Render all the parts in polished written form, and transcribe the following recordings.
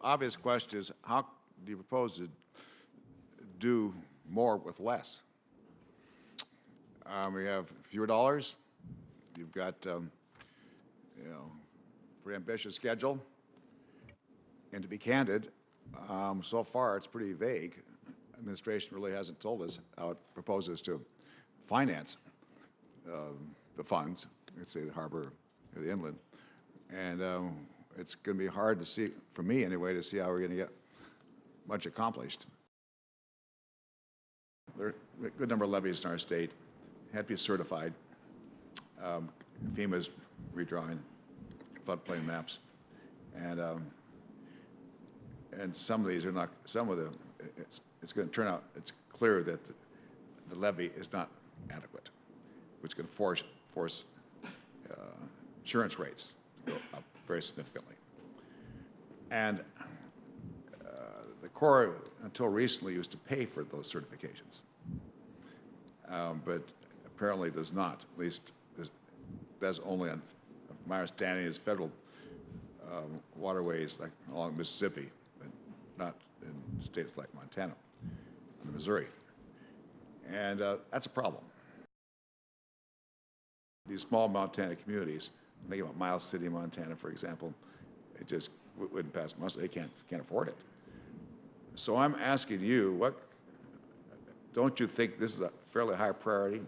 obvious question is, how do you propose to do more with less? We have fewer dollars. You've got, pretty ambitious schedule. And to be candid, so far it's pretty vague. Administration really hasn't told us how it proposes to finance the funds, let's say the harbor or the inland. And it's going to be hard to see, for me anyway, to see how we're going to get much accomplished. There are a good number of levees in our state had to be certified. FEMA's redrawing floodplain maps, and some of these are not. Some of them, it's going to turn out. It's clear that the levee is not adequate, which can force insurance rates to go up very significantly. And the Corps, until recently, used to pay for those certifications, but apparently does not. At least does only on, my understanding is federal waterways like along Mississippi, but not in states like Montana and Missouri. And that's a problem. These small Montana communities, think about Miles City, Montana, for example, it just wouldn't pass muster. They can't afford it. So I'm asking you, don't you think this is a fairly high priority?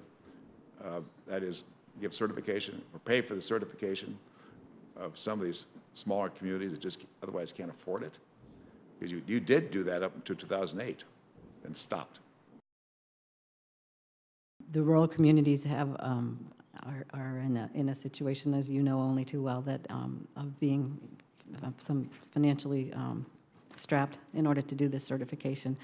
That is, give certification or pay for the certification of some of these smaller communities that just otherwise can't afford it? Because you did do that up until 2008 and stopped. The rural communities have are in a situation, as you know only too well, that of being some financially strapped in order to do this certification.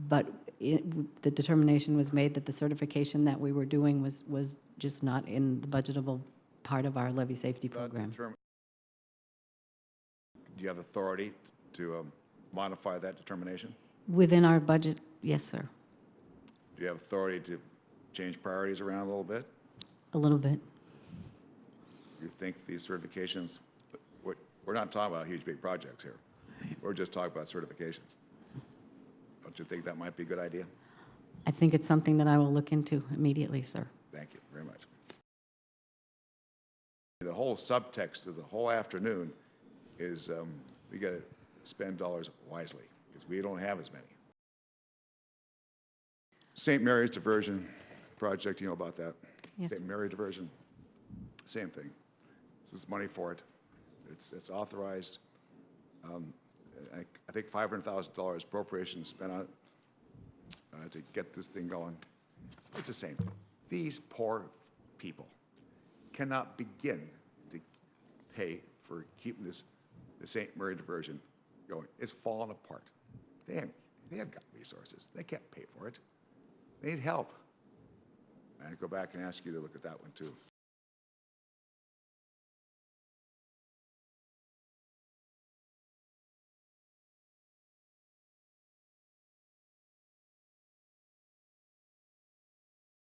But the determination was made that the certification that we were doing was just not in the budgetable part of our levee safety program. Do you have authority to modify that determination? Within our budget, yes, sir. Do you have authority to change priorities around a little bit? A little bit. You think these certifications, we're not talking about huge, big projects here. We're just talking about certifications. Don't you think that might be a good idea? I think it's something that I will look into immediately, sir. Thank you very much. The whole subtext of the whole afternoon is we got to spend dollars wisely because we don't have as many. St. Mary's diversion project, you know about that? Yes. St. Mary diversion, same thing. This is money for it. It's authorized. I think $500,000 appropriation spent on it to get this thing going. It's the same thing. These poor people cannot begin to pay for keeping the St. Mary diversion going. It's fallen apart. They haven't got resources. They can't pay for it. They need help. And I go back and ask you to look at that one too.